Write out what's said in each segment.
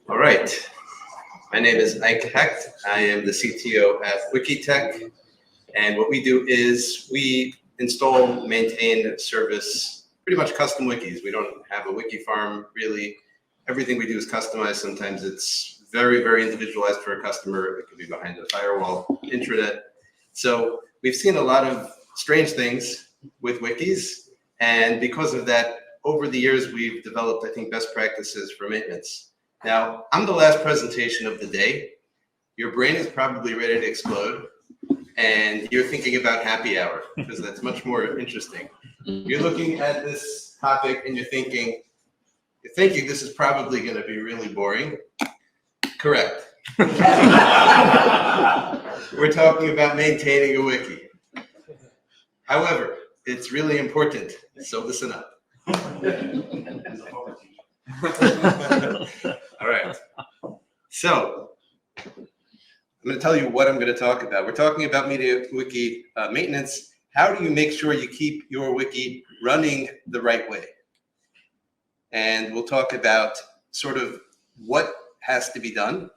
All right. My name is Ike Hecht. I am the CTO at WikiTech. And what we do is we install, maintain, service pretty much custom wikis. We don't have a wiki farm, really. Everything we do is customized. Sometimes it's very, very individualized for a customer. It could be behind a firewall, intranet. So we've seen a lot of strange things with wikis. And because of that, over the years, we've developed, I think, best practices for maintenance. Now, I'm the last presentation of the day. Your brain is probably ready to explode, and you're thinking about happy hour, because that's much more interesting. You're looking at this topic and you're thinking this is probably going to be really boring. Correct. We're talking about maintaining a wiki. However, it's really important, so listen up. All right. So I'm going to tell you what I'm going to talk about. We're talking about MediaWiki maintenance. How do you make sure you keep your wiki running the right way? And we'll talk about sort of what has to be done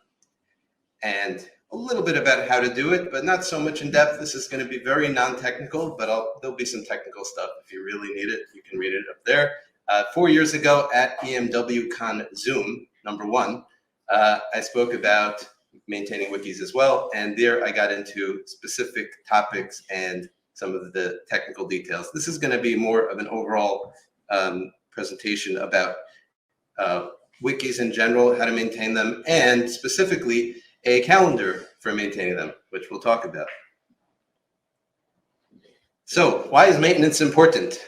and a little bit about how to do it, but not so much in depth. This is going to be very non-technical, but there'll be some technical stuff. If you really need it, you can read it up there. 4 years ago at EMW Con Zoom, #1, I spoke about maintaining wikis as well. And there I got into specific topics and some of the technical details. This is going to be more of an overall presentation about wikis in general, how to maintain them, and specifically a calendar for maintaining them, which we'll talk about. So why is maintenance important?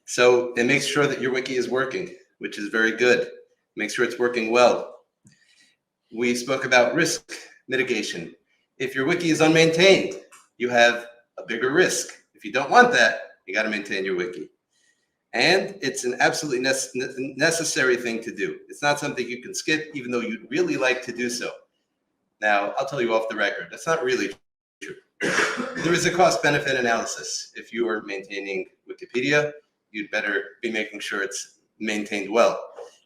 So it makes sure that your wiki is working, which is very good. Make sure it's working well. We spoke about risk mitigation. If your wiki is unmaintained, you have a bigger risk. If you don't want that, you got to maintain your wiki. And it's an absolutely necessary thing to do. It's not something you can skip, even though you'd really like to do so. Now, I'll tell you off the record, that's not really true. There is a cost-benefit analysis. If you are maintaining Wikipedia, you'd better be making sure it's maintained well.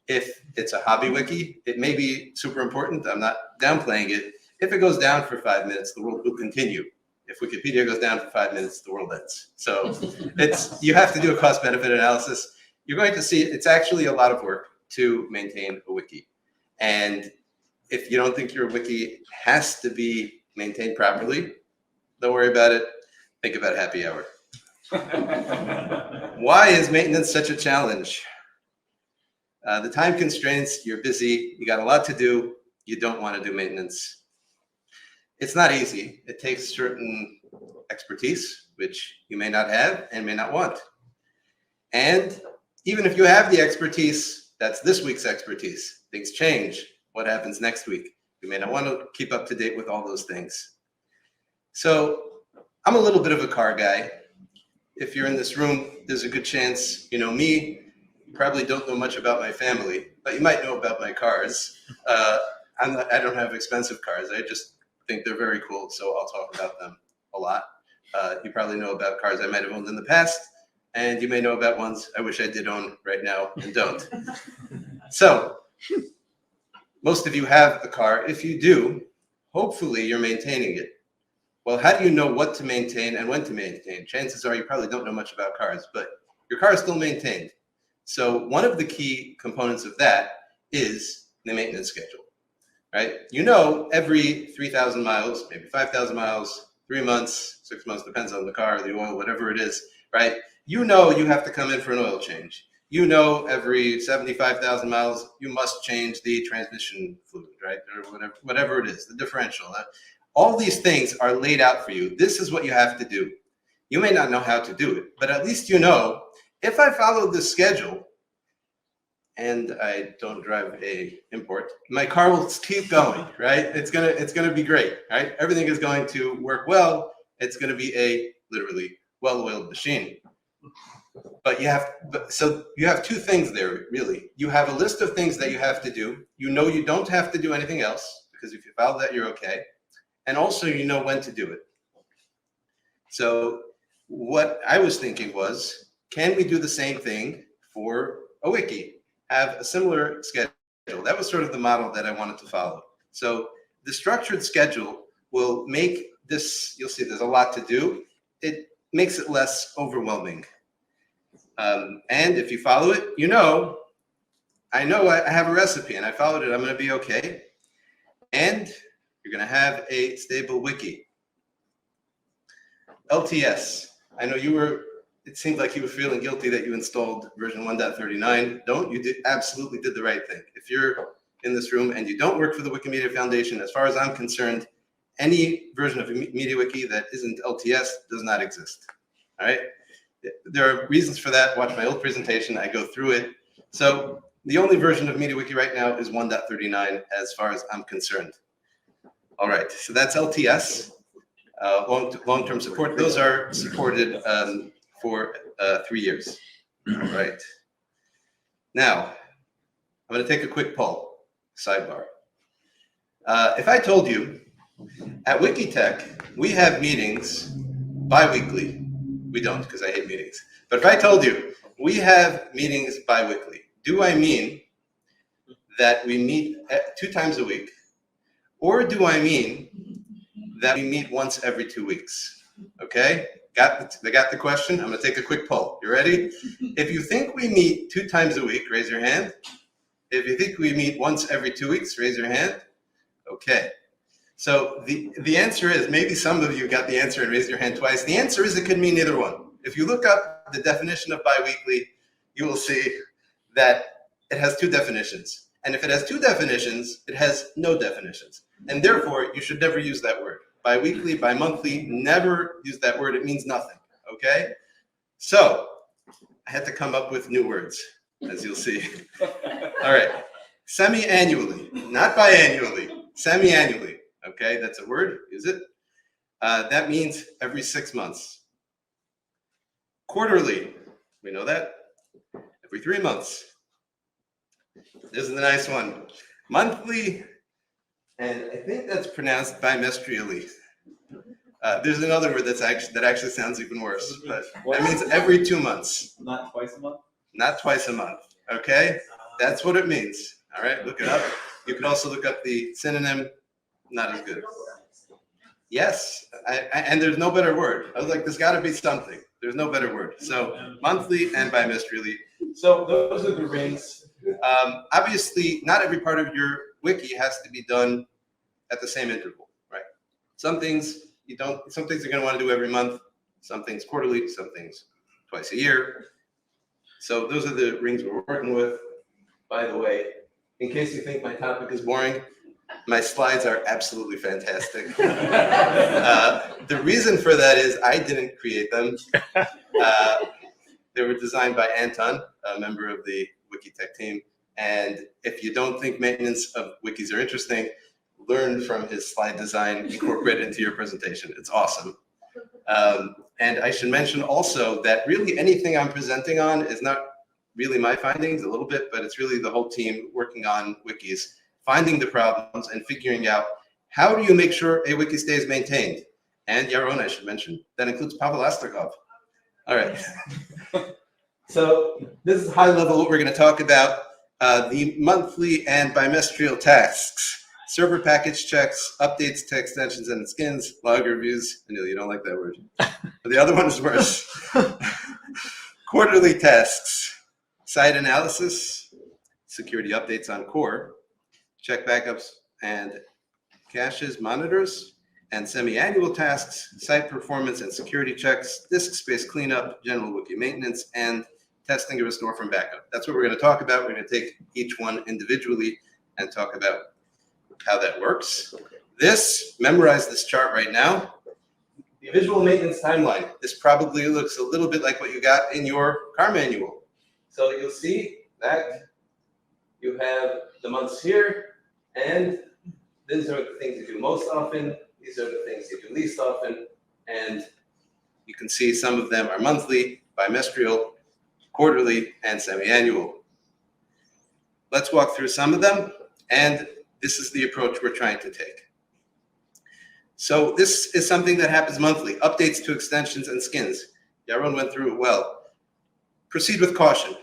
If it's a hobby wiki, it may be super important. I'm not downplaying it. If it goes down for 5 minutes, the world will continue. If Wikipedia goes down for 5 minutes, the world ends. So you have to do a cost-benefit analysis. You're going to see it's actually a lot of work to maintain a wiki. And if you don't think your wiki has to be maintained properly, don't worry about it. Think about happy hour. Why is maintenance such a challenge? The time constraints, you're busy, you got a lot to do, you don't want to do maintenance. It's not easy. It takes certain expertise, which you may not have and may not want. And even if you have the expertise, that's this week's expertise. Things change. What happens next week? You may not want to keep up to date with all those things. So I'm a little bit of a car guy. If you're in this room, there's a good chance you know me. You probably don't know much about my family, but you might know about my cars. I don't have expensive cars. I just think they're very cool, so I'll talk about them a lot. You probably know about cars I might have owned in the past, and you may know about ones I wish I did own right now and don't. So most of you have a car. If you do, hopefully you're maintaining it. Well, how do you know what to maintain and when to maintain? Chances are you probably don't know much about cars, but your car is still maintained. So one of the key components of that is the maintenance schedule, right? You know, every 3,000 miles, maybe 5,000 miles, 3 months, 6 months, depends on the car, the oil, whatever it is, right? You know you have to come in for an oil change. You know every 75,000 miles, you must change the transmission fluid, right? Or whatever it is, the differential. All these things are laid out for you. This is what you have to do. You may not know how to do it, but at least you know, if I follow this schedule and I don't drive a import, my car will keep going, right? It's gonna be great, right? Everything is going to work well. It's gonna be a literally well-oiled machine. But you have two things there, really. You have a list of things that you have to do. You know you don't have to do anything else, because if you follow that, you're okay. And also you know when to do it. So what I was thinking was, can we do the same thing for a wiki? Have a similar schedule That was sort of the model that I wanted to follow. So the structured schedule will make this, you'll see there's a lot to do. It makes it less overwhelming. And if you follow it, I know I have a recipe and I followed it, I'm going to be okay. And you're going to have a stable wiki. LTS. I know it seemed like you were feeling guilty that you installed version 1.39. Don't, you absolutely did the right thing. If you're in this room and you don't work for the Wikimedia Foundation, as far as I'm concerned, any version of MediaWiki that isn't LTS does not exist. All right? There are reasons for that. Watch my old presentation. I go through it. So the only version of MediaWiki right now is 1.39 as far as I'm concerned. All right, so that's LTS, long-term support. Those are supported for 3 years. All right. Now, I'm going to take a quick poll, sidebar. If I told you at WikiTech, we have meetings bi-weekly. We don't, because I hate meetings. But if I told you we have meetings bi-weekly, do I mean that we meet 2 times a week? Or do I mean that we meet once every 2 weeks? Okay? They got the question? I'm going to take a quick poll. You ready? If you think we meet 2 times a week, raise your hand. If you think we meet once every 2 weeks, raise your hand. Okay. So the answer is, maybe some of you got the answer and raised your hand twice. The answer is it could mean either one. If you look up the definition of biweekly, you will see that it has 2 definitions. And if it has 2 definitions, it has no definitions. And therefore, you should never use that word. Biweekly, bi-monthly, never use that word. It means nothing, okay? So I had to come up with new words, as you'll see. All right, semi-annually, not biannually, semi-annually. Okay, that's a word, is it? That means every 6 months. Quarterly, we know that. Every 3 months. This is the nice one. Monthly, and I think that's pronounced bimestrially. There's another word that actually sounds even worse, but that means every 2 months. Not twice a month? Not twice a month, okay? That's what it means, all right? Look it up. You can also look up the synonym. Not as good. Yes, and there's no better word. I was like, there's got to be something. There's no better word. So monthly and bimestrially. So those are the rings. Obviously, not every part of your wiki has to be done at the same interval, right? Some things you don't. Some things you're going to want to do every month. Some things quarterly. Some things twice a year. So those are the rings we're working with. By the way, in case you think my topic is boring, my slides are absolutely fantastic. The reason for that is I didn't create them. They were designed by Anton, a member of the WikiTech team. And if you don't think maintenance of wikis are interesting, learn from his slide design, incorporate it into your presentation. It's awesome. And I should mention also that really anything I'm presenting on is not really my findings, a little bit, but it's really the whole team working on wikis, finding the problems and figuring out how do you make sure a wiki stays maintained. And Yaron, I should mention, that includes Pavel Astakov. All right. So this is high level what we're going to talk about. The monthly and bimestral tasks, server package checks, updates to extensions and skins, log reviews. I know you don't like that word. But the other one is worse. Quarterly tasks, site analysis, security updates on core, check backups and caches monitors, and semi-annual tasks, site performance and security checks, disk space cleanup, general wiki maintenance, and testing and restore from backup. That's what we're going to talk about. We're going to take each one individually and talk about how that works. Memorize this chart right now. The visual maintenance timeline. This probably looks a little bit like what you got in your car manual. So you'll see that you have the months here, and these are the things you do most often. These are the things you do least often. And you can see some of them are monthly, bimestral, quarterly, and semi-annual. Let's walk through some of them, and this is the approach we're trying to take. So this is something that happens monthly, updates to extensions and skins. Yaron went through it well. Proceed with caution.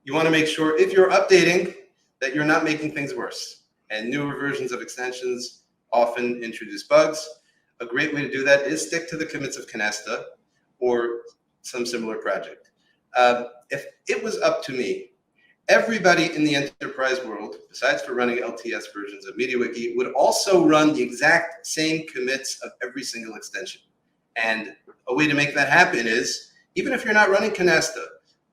You want to make sure if you're updating that you're not making things worse. And newer versions of extensions often introduce bugs. A great way to do that is stick to the commits of Canasta or some similar project. If it was up to me, everybody in the enterprise world, besides for running LTS versions of MediaWiki, would also run the exact same commits of every single extension. And a way to make that happen is, even if you're not running Canasta,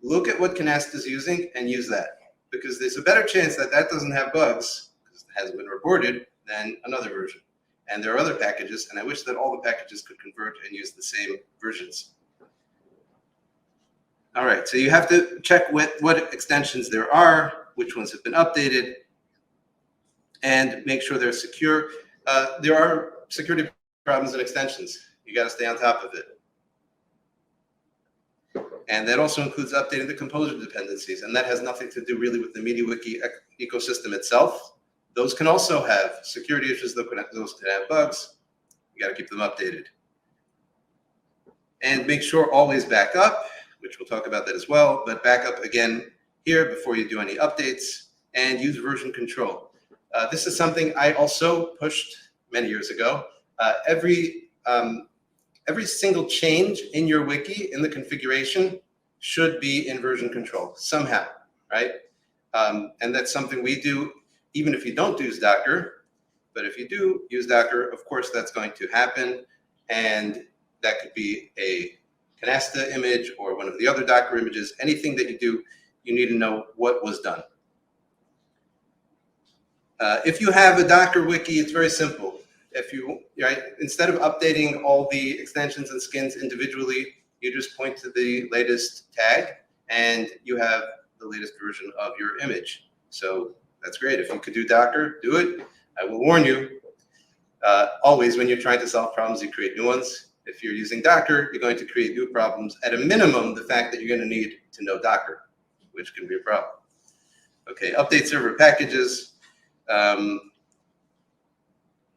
look at what Canasta is using and use that. Because there's a better chance that that doesn't have bugs, because it hasn't been reported, than another version. And there are other packages, and I wish that all the packages could convert and use the same versions. All right, so you have to check what extensions there are, which ones have been updated, and make sure they're secure. There are security problems in extensions. You got to stay on top of it. And that also includes updating the composer dependencies, and that has nothing to do really with the MediaWiki ecosystem itself. Those can also have security issues, those can have bugs. You got to keep them updated. And make sure always back up, which we'll talk about that as well, but back up again here before you do any updates, and use version control. This is something I also pushed many years ago. Every single change in your wiki, in the configuration, should be in version control somehow, right? And that's something we do even if you don't use Docker. But if you do use Docker, of course, that's going to happen. And that could be a Canasta image or one of the other Docker images. Anything that you do, you need to know what was done. If you have a Docker wiki, it's very simple. Instead of updating all the extensions and skins individually, you just point to the latest tag and you have the latest version of your image. So that's great. If you could do Docker, do it. I will warn you, always when you're trying to solve problems, you create new ones. If you're using Docker, you're going to create new problems. At a minimum, the fact that you're going to need to know Docker, which can be a problem. Okay, update server packages.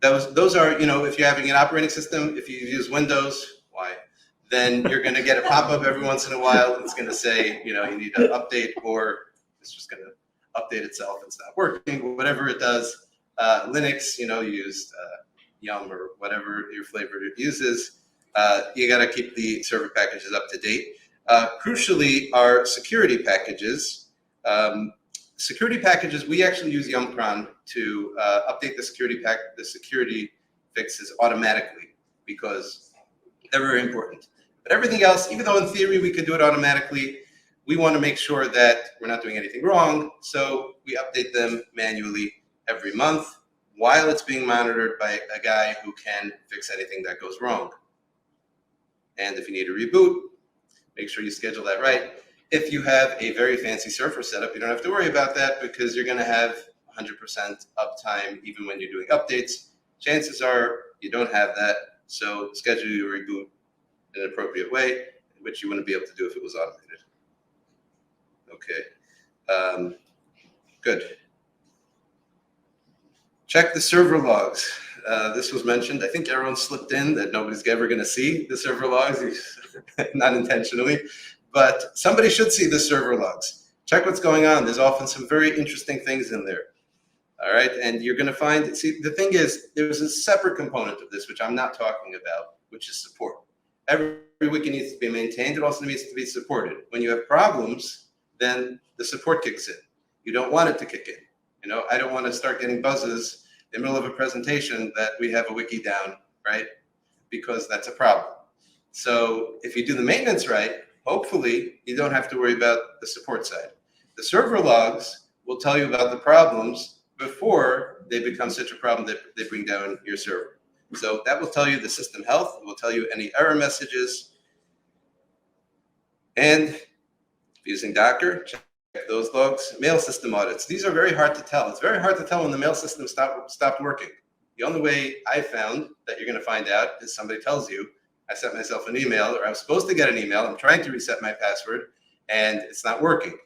Those are, if you're having an operating system, if you use Windows, then you're going to get a pop-up every once in a while. It's going to say, you need to update, or it's just going to update itself and stop working, whatever it does. Linux, you use Yum or whatever your flavor it uses. You got to keep the server packages up to date. Crucially, our security packages. Security packages, we actually use Yum-cron to update the security fixes automatically because they're very important. But everything else, even though in theory we could do it automatically, we want to make sure that we're not doing anything wrong. So we update them manually every month while it's being monitored by a guy who can fix anything that goes wrong. And if you need a reboot, make sure you schedule that right. If you have a very fancy server setup, you don't have to worry about that because you're going to have 100% uptime even when you're doing updates. Chances are you don't have that, so schedule your reboot in an appropriate way, which you wouldn't be able to do if it was automated. Okay, good. Check the server logs. This was mentioned. I think everyone slipped in that nobody's ever going to see the server logs, not intentionally. But somebody should see the server logs. Check what's going on. There's often some very interesting things in there. All right, and you're going to find, see, the thing is, there's a separate component of this, which I'm not talking about, which is support. Every wiki needs to be maintained. It also needs to be supported. When you have problems, then the support kicks in. You don't want it to kick in. I don't want to start getting buzzes in the middle of a presentation that we have a wiki down, right? Because that's a problem. So if you do the maintenance right, hopefully, you don't have to worry about the support side. The server logs will tell you about the problems before they become such a problem that they bring down your server. So that will tell you the system health. It will tell you any error messages. And using Docker, check those logs. Mail system audits. These are very hard to tell. It's very hard to tell when the mail system stopped working. The only way I found that you're going to find out is somebody tells you, I sent myself an email, or I'm supposed to get an email. I'm trying to reset my password, and it's not working.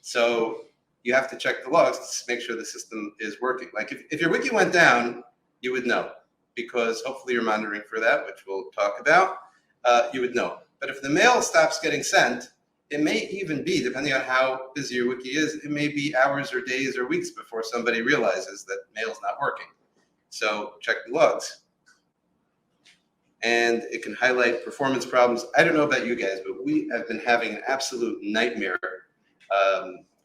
So you have to check the logs to make sure the system is working. Like if your wiki went down, you would know, because hopefully you're monitoring for that, which we'll talk about. You would know. But if the mail stops getting sent, It may even be, depending on how busy your wiki is, it may be hours or days or weeks before somebody realizes that mail's not working. So check the logs. And it can highlight performance problems. I don't know about you guys, but we have been having an absolute nightmare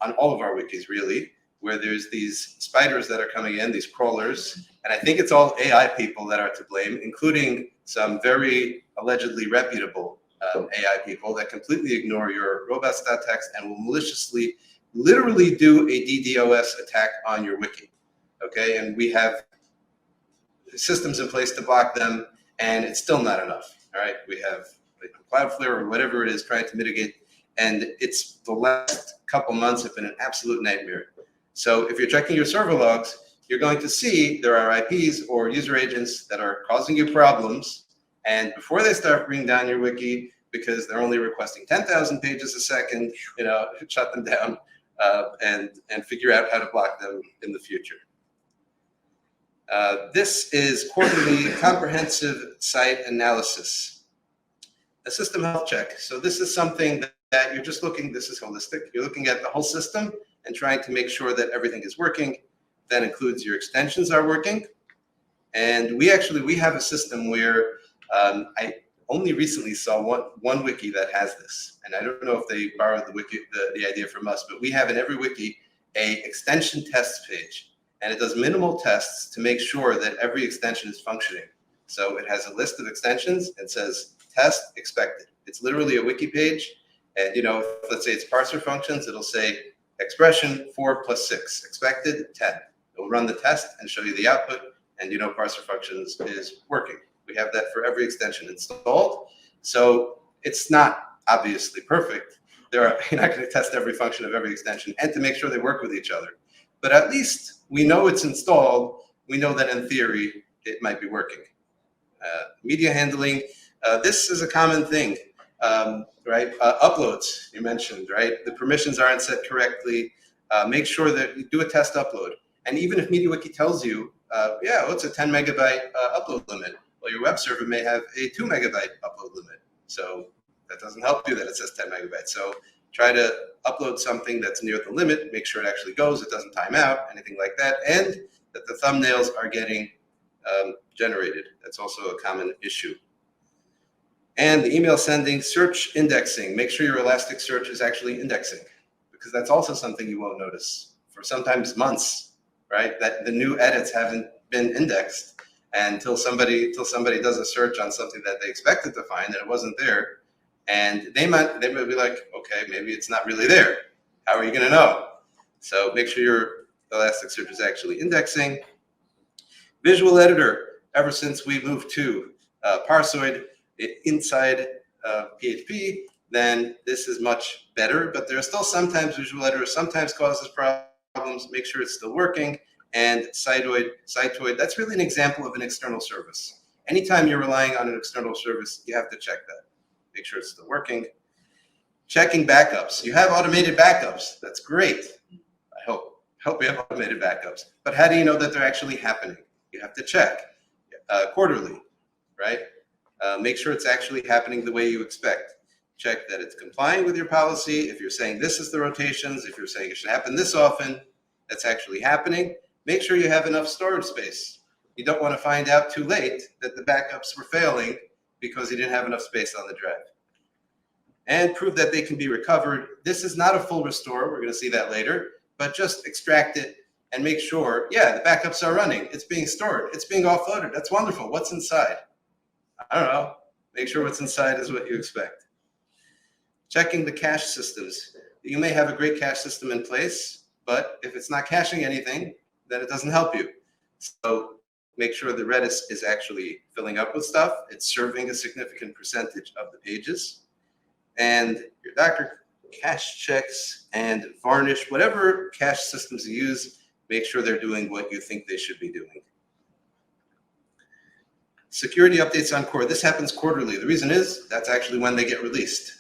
on all of our wikis, really, where there's these spiders that are coming in, these crawlers, and I think it's all AI people that are to blame, including some very allegedly reputable AI people that completely ignore your robots.txt and will maliciously, literally do a DDoS attack on your wiki, okay? And we have systems in place to block them, and it's still not enough, all right? We have like Cloudflare or whatever it is trying to mitigate, and it's the last couple months have been an absolute nightmare. So if you're checking your server logs, you're going to see there are IPs or user agents that are causing you problems, and before they start bringing down your wiki, because they're only requesting 10,000 pages a second, you know, shut them down and figure out how to block them in the future. This is quarterly comprehensive site analysis. A system health check. So this is something that you're just looking, this is holistic. You're looking at the whole system and trying to make sure that everything is working. That includes your extensions are working. And we have a system where I only recently saw one wiki that has this. And I don't know if they borrowed the idea from us, but we have in every wiki a extension test page. And it does minimal tests to make sure that every extension is functioning. So it has a list of extensions and says test expected. It's literally a wiki page. And you know, if, let's say it's parser functions, it'll say expression 4 + 6, expected 10. It'll run the test and show you the output, and you know parser functions is working. We have that for every extension installed. So it's not obviously perfect. You're not going to test every function of every extension and to make sure they work with each other. But at least we know it's installed. We know that in theory, it might be working. Media handling, this is a common thing, right? Uploads, you mentioned, right? The permissions aren't set correctly. Make sure that you do a test upload. And even if MediaWiki tells you, yeah, well, it's a 10 megabyte upload limit, well, your web server may have a 2 megabyte upload limit. So that doesn't help you that it says 10 megabytes. So try to upload something that's near the limit, make sure it actually goes, it doesn't time out, anything like that, and that the thumbnails are getting generated. That's also a common issue. And the email sending, search indexing. Make sure your Elasticsearch is actually indexing, because that's also something you won't notice for sometimes months, right? That the new edits haven't been indexed until somebody does a search on something that they expected to find and it wasn't there. And they might be like, okay, maybe it's not really there. How are you going to know? So make sure your Elasticsearch is actually indexing. Visual editor. Ever since we moved to Parsoid inside PHP, then this is much better. But there are still sometimes visual editor sometimes causes problems. Make sure it's still working. And Sitoid, that's really an example of an external service. Anytime you're relying on an external service, you have to check that. Make sure it's still working. Checking backups. You have automated backups. That's great. I hope you have automated backups. But how do you know that they're actually happening? You have to check quarterly, right? Make sure it's actually happening the way you expect. Check that it's complying with your policy. If you're saying this is the rotations, if you're saying it should happen this often, that's actually happening. Make sure you have enough storage space. You don't want to find out too late that the backups were failing because you didn't have enough space on the drive. And prove that they can be recovered. This is not a full restore. We're going to see that later. But just extract it and make sure, yeah, the backups are running. It's being stored. It's being offloaded. That's wonderful. What's inside? I don't know. Make sure what's inside is what you expect. Checking the cache systems. You may have a great cache system in place, but if it's not caching anything, then it doesn't help you. So make sure the Redis is actually filling up with stuff. It's serving a significant percentage of the pages. And your Docker cache checks and varnish, whatever cache systems you use, make sure they're doing what you think they should be doing. Security updates on core. This happens quarterly. The reason is that's actually when they get released.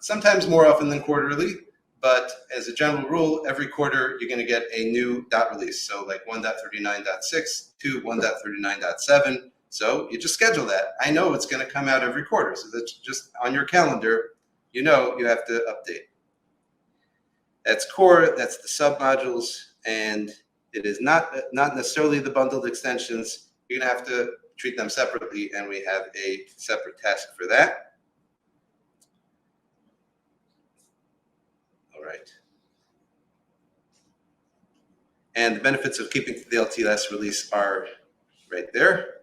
Sometimes more often than quarterly, but as a general rule, every quarter you're going to get a new dot release. So like 1.39.6 to 1.39.7. So you just schedule that. I know it's going to come out every quarter. So that's just on your calendar. you know you have to update. That's core, that's the submodules, and it is not necessarily the bundled extensions. You're gonna have to treat them separately, and we have a separate task for that. All right. And the benefits of keeping to the LTLS release are right there.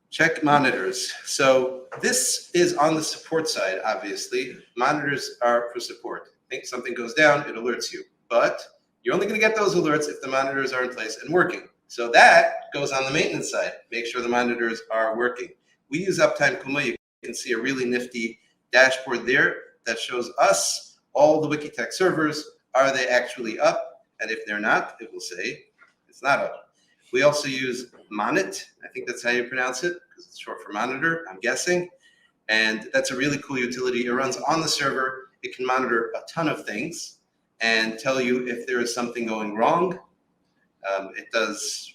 Check monitors. So this is on the support side, obviously. Monitors are for support. Think something goes down, it alerts you. But you're only going to get those alerts if the monitors are in place and working. So that goes on the maintenance side. Make sure the monitors are working. We use Uptime Kuma. You can see a really nifty dashboard there that shows us all the Wikitech servers. Are they actually up? And if they're not, it will say it's not up. We also use Monit. I think that's how you pronounce it, because it's short for monitor, I'm guessing. And that's a really cool utility. It runs on the server. It can monitor a ton of things and tell you if there is something going wrong. It does,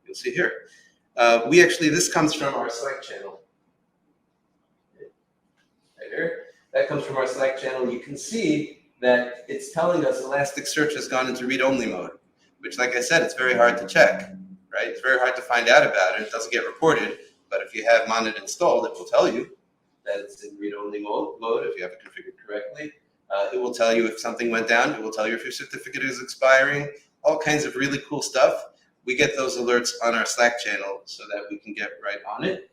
you'll see here. This comes from our Slack channel. Right here. That comes from our Slack channel. You can see that it's telling us Elasticsearch has gone into read-only mode, which, like I said, it's very hard to check, right? It's very hard to find out about it. It doesn't get reported, but if you have Monit installed, it will tell you that it's in read-only mode if you have it configured correctly. It will tell you if something went down. It will tell you if your certificate is expiring, all kinds of really cool stuff. We get those alerts on our Slack channel so that we can get right on it.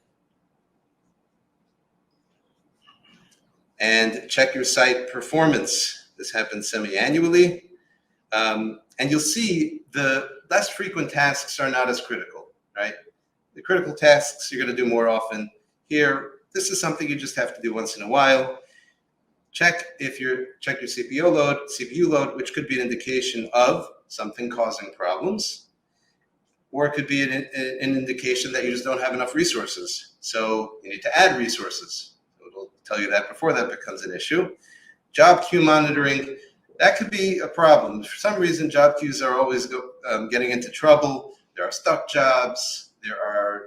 And check your site performance. This happens semi-annually. And you'll see the less frequent tasks are not as critical, right? The critical tasks you're going to do more often. Here, this is something you just have to do once in a while. Check your CPU load, which could be an indication of something causing problems, or it could be an indication that you just don't have enough resources. So you need to add resources. So it'll tell you that before that becomes an issue. Job queue monitoring. That could be a problem. For some reason, job queues are always getting into trouble. There are stuck jobs.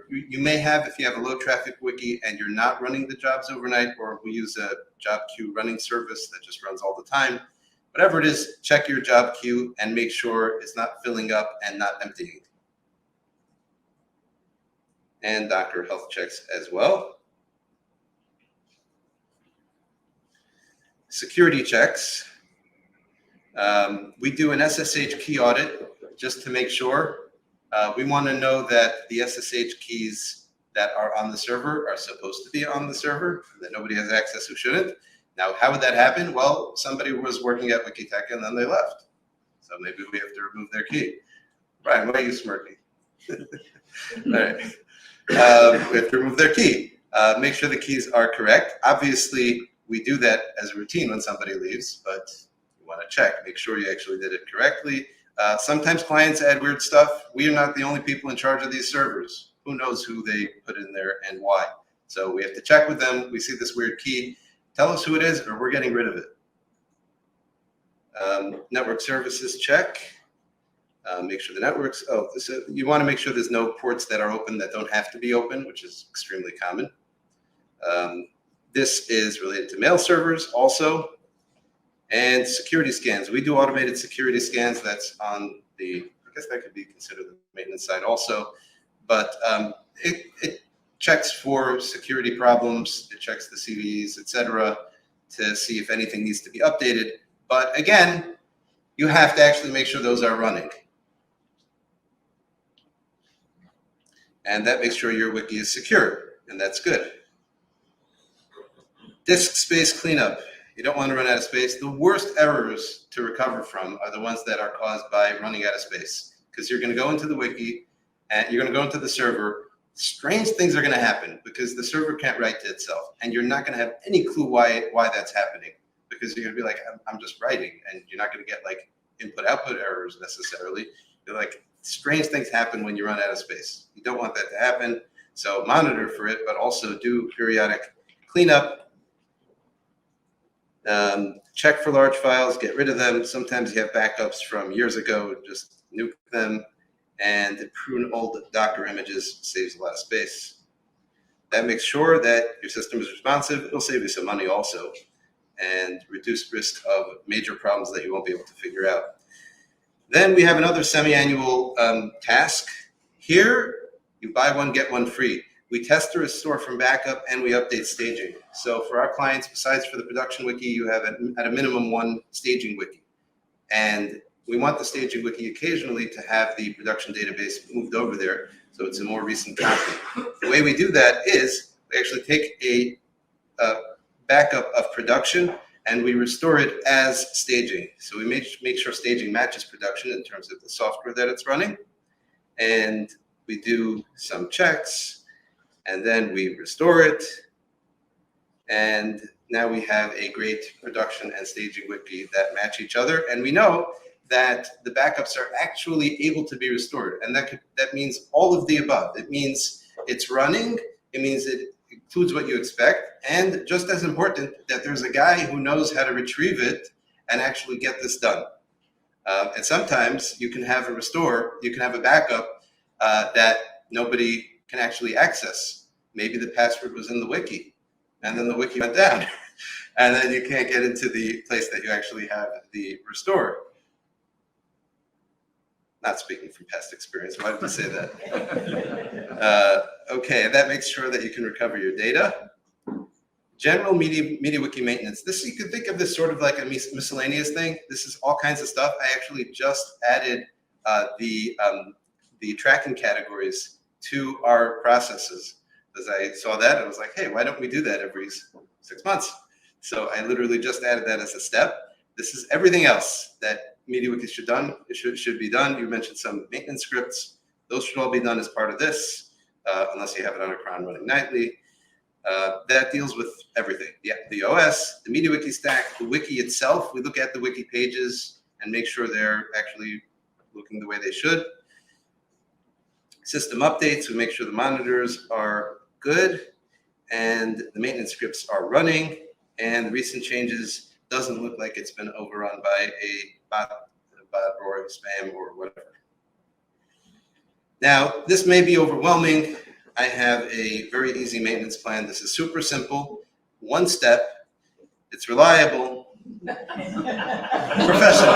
You may have, if you have a low traffic wiki and you're not running the jobs overnight, or we use a job queue running service that just runs all the time. Whatever it is, check your job queue and make sure it's not filling up and not emptying. And Docker health checks as well. Security checks. We do an SSH key audit just to make sure. We want to know that the SSH keys that are on the server are supposed to be on the server, that nobody has access who shouldn't. Now, how would that happen? Well, somebody was working at Wikitech and then they left. So maybe we have to remove their key. Brian, why are you smirking? All right. We have to remove their key. Make sure the keys are correct. Obviously, we do that as a routine when somebody leaves, but you want to check, make sure you actually did it correctly. Sometimes clients add weird stuff. We are not the only people in charge of these servers. Who knows who they put in there and why? So we have to check with them. We see this weird key. Tell us who it is or we're getting rid of it. Network services check. Make sure the networks, you want to make sure there's no ports that are open that don't have to be open, which is extremely common. This is related to mail servers also. And security scans. We do automated security scans. That's on the, I guess that could be considered the maintenance side also. But it checks for security problems. It checks the CVEs, etc., to see if anything needs to be updated. But again, you have to actually make sure those are running. And that makes sure your wiki is secure, and that's good. Disk space cleanup. You don't want to run out of space. The worst errors to recover from are the ones that are caused by running out of space, because you're going to go into the wiki and you're going to go into the server. Strange things are going to happen because the server can't write to itself, and you're not going to have any clue why that's happening, because you're going to be like, I'm just writing, and you're not going to get like input-output errors necessarily. You're like, strange things happen when you run out of space. You don't want that to happen, so monitor for it, but also do periodic cleanup. Check for large files, get rid of them. Sometimes you have backups from years ago, just nuke them, and prune old Docker images saves a lot of space. That makes sure that your system is responsive. It'll save you some money also, and reduce risk of major problems that you won't be able to figure out. Then we have another semi-annual task. Here, you buy one, get one free. We test to restore from backup, and we update staging. So for our clients, besides for the production wiki, you have at a minimum one staging wiki. And we want the staging wiki occasionally to have the production database moved over there, so it's a more recent copy. The way we do that is we actually take a backup of production and we restore it as staging. So we make sure staging matches production in terms of the software that it's running. And we do some checks, and then we restore it. And now we have a great production and staging wiki that match each other. And we know that the backups are actually able to be restored. And that means all of the above. It means it's running. It means it includes what you expect. And just as important, that there's a guy who knows how to retrieve it and actually get this done. And sometimes you can have a restore, you can have a backup that nobody can actually access. Maybe the password was in the wiki, and then the wiki went down. And then you can't get into the place that you actually have the restore. Not speaking from past experience, why did you say that? Okay, and that makes sure that you can recover your data. General MediaWiki maintenance. This, you could think of this sort of like a miscellaneous thing. This is all kinds of stuff. I actually just added the tracking categories to our processes. As I saw that, I was like, hey, why don't we do that every 6 months? So I literally just added that as a step. This is everything else that MediaWiki should be done. You mentioned some maintenance scripts. Those should all be done as part of this, unless you have it on a cron running nightly. That deals with everything. The OS, the MediaWiki stack, the wiki itself. We look at the wiki pages and make sure they're actually looking the way they should. System updates, we make sure the monitors are good and the maintenance scripts are running, and the recent changes doesn't look like it's been overrun by a bot or spam or whatever. Now, this may be overwhelming. I have a very easy maintenance plan. This is super simple, one step. It's reliable, professional,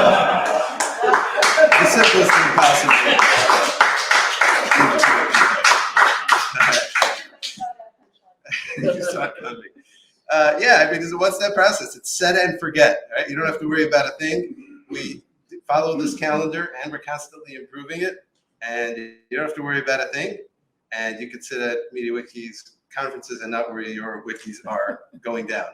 the simplest thing possible. You saw it coming. Yeah, I mean, it's a one-step process. It's set and forget, right? You don't have to worry about a thing. We follow this calendar, and we're constantly improving it, and you don't have to worry about a thing. And you can sit at MediaWiki's conferences and not worry your wikis are going down.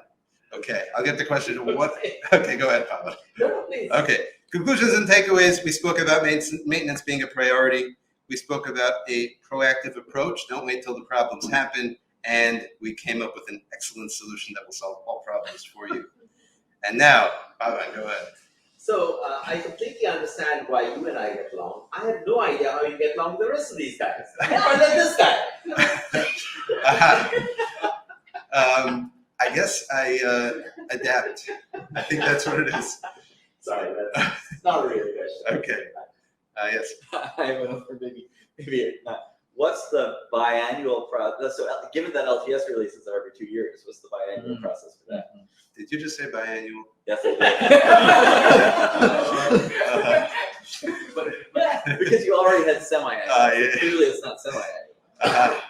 Okay, I'll get the question. What? Okay, go ahead, Papa. No, please. Okay, conclusions and takeaways. We spoke about maintenance being a priority. We spoke about a proactive approach. Don't wait till the problems happen. And we came up with an excellent solution that will solve all problems for you. And now, Papa, go ahead. So I completely understand why you and I get along. I have no idea how you get along with the rest of these guys. Or like this guy. I guess I adapt. I think that's what it is. Sorry, that's not a real question. Okay. Yes. I have another maybe not. What's the biannual process? So given that LTS releases are every 2 years, what's the biannual process for that? Did you just say biannual? Yes, I did. Because you already had semi-annual. Yeah. Clearly it's not semi-annual.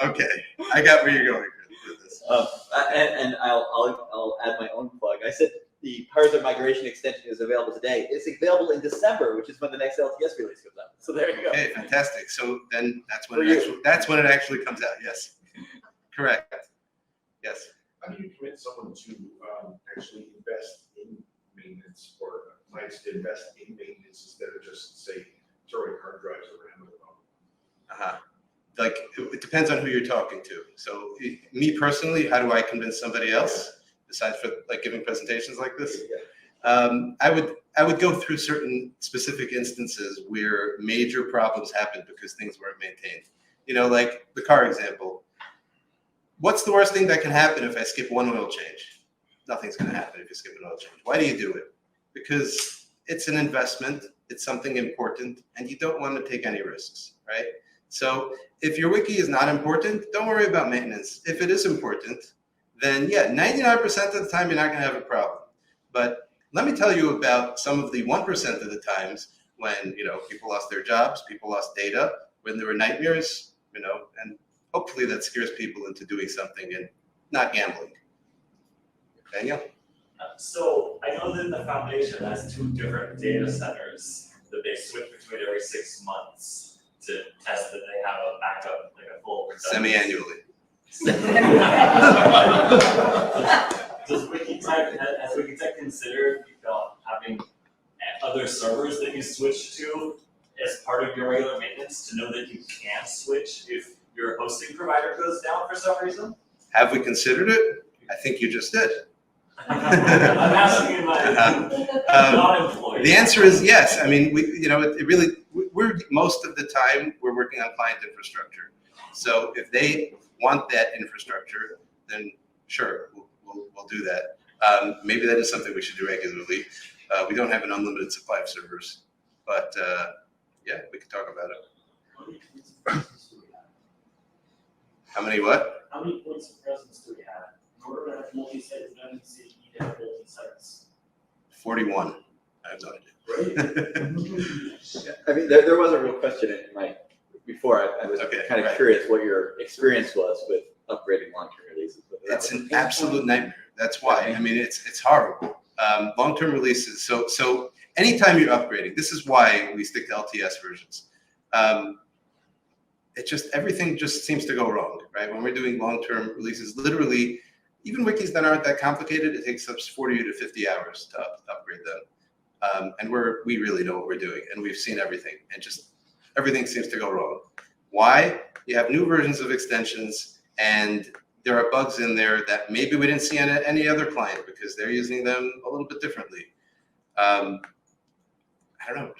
Okay, I got where you're going with this. And I'll add my own plug. I said the Parser migration extension is available today. It's available in December, which is when the next LTS release comes out. So there you go. Okay, fantastic. So then that's when it actually comes out. Yes, correct. Yes. How do you commit someone to actually invest in maintenance, or clients to invest in maintenance instead of just, say, throwing hard drives around the phone? Like, it depends on who you're talking to. So me personally, how do I convince somebody else besides for like giving presentations like this? I would go through certain specific instances where major problems happened because things weren't maintained. You know, like the car example. What's the worst thing that can happen if I skip one oil change? Nothing's going to happen if you skip an oil change. Why do you do it? Because it's an investment, it's something important, and you don't want to take any risks, right? So if your wiki is not important, don't worry about maintenance. If it is important, then yeah, 99% of the time you're not going to have a problem. But let me tell you about some of the 1% of the times when, people lost their jobs, people lost data, when there were nightmares, and hopefully that scares people into doing something and not gambling. Daniel? So I know that the foundation has 2 different data centers that they switch between every 6 months to test that they have a backup, like a full redundancy. Semi-annually. Has Wikitech considered having other servers that you switch to as part of your regular maintenance to know that you can switch if your hosting provider goes down for some reason? Have we considered it? I think you just did. I'm asking you my non-employee. The answer is yes. I mean, we're most of the time we're working on client infrastructure. So if they want that infrastructure, then sure, we'll do that. Maybe that is something we should do regularly. We don't have an unlimited supply of servers, but yeah, we can talk about it. How many what? How many points of presence do we have? In order to have multi-site redundancy, you need to have multi-sites. 41. I have no idea. I mean, there was a real question in my, before, I was Okay, kind of right. curious what your experience was with upgrading long-term releases. It's an absolute nightmare. That's why. I mean, it's horrible. Long-term releases. So anytime you're upgrading, this is why we stick to LTS versions. Everything just seems to go wrong, right? When we're doing long-term releases, literally, even wikis that aren't that complicated, it takes us 40 to 50 hours to upgrade them. And we really know what we're doing, and we've seen everything, and just everything seems to go wrong. Why? You have new versions of extensions, and there are bugs in there that maybe we didn't see on any other client because they're using them a little bit differently. I don't know,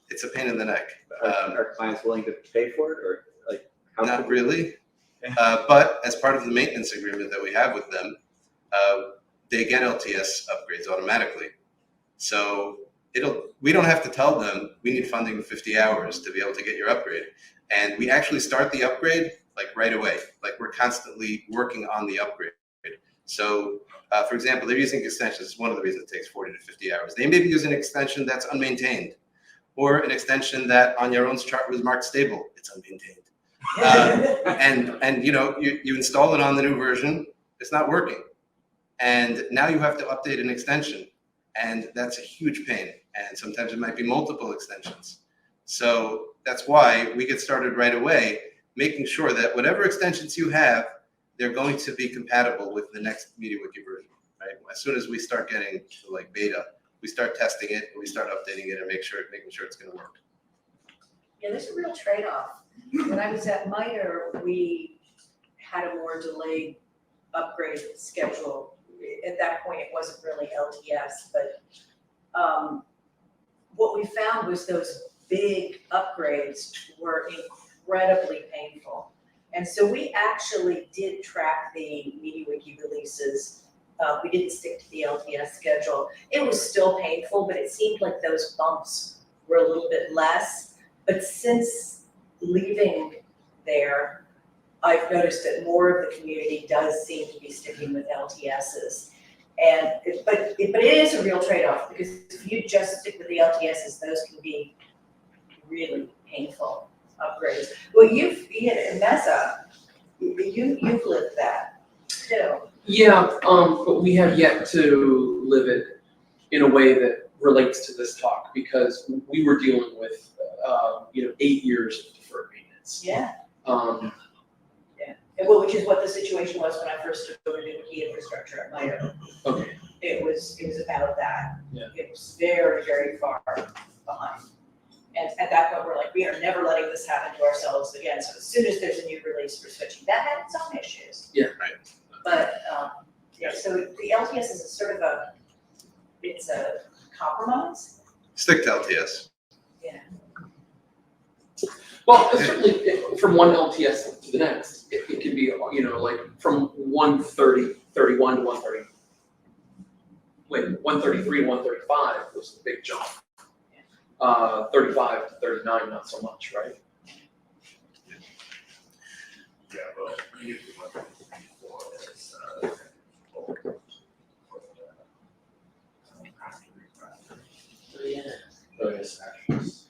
it's a pain in the neck. Are clients willing to pay for it, or like how? Not really, but as part of the maintenance agreement that we have with them, they get LTS upgrades automatically. So we don't have to tell them we need funding of 50 hours to be able to get your upgrade, and we actually start the upgrade like right away. Like we're constantly working on the upgrade. So, for example, they're using extensions. It's one of the reasons it takes 40 to 50 hours. They may be using an extension that's unmaintained, or an extension that on your own chart was marked stable. It's unmaintained. And you install it on the new version. It's not working, and now you have to update an extension, and that's a huge pain. And sometimes it might be multiple extensions. So that's why we get started right away, making sure that whatever extensions you have, they're going to be compatible with the next MediaWiki version, right? As soon as we start getting to like beta, we start testing it, and we start updating it, and making sure it's going to work. Yeah, there's a real trade-off. When I was at MITRE, we had a more delayed upgrade schedule. At that point, it wasn't really LTS, but what we found was those big upgrades were incredibly painful. And so we actually did track the MediaWiki releases. We didn't stick to the LTS schedule. It was still painful, but it seemed like those bumps were a little bit less. But since leaving there, I've noticed that more of the community does seem to be sticking with LTSs. But it is a real trade-off, because if you just stick with the LTSs, those can be really painful upgrades. Well, Mesa, you've lived that too. Yeah, but we have yet to live it in a way that relates to this talk, because we were dealing with 8 years of deferred maintenance. Yeah. Well, which is what the situation was when I first took over the wiki infrastructure at MITRE. Okay. It was about that. Yeah. It was very, very far behind. And at that point, we're like, we are never letting this happen to ourselves again. So as soon as there's a new release, we're switching. That had its own issues. Yeah. Right. But so the LTS is sort of a compromise. Stick to LTS. Yeah. Well, certainly from one LTS to the next, it can be, like from 131 to 133 to 135 was the big jump. 35 to 39, not so much, right? usually what we for is, after refactor. Oh, yeah. Bonus actions.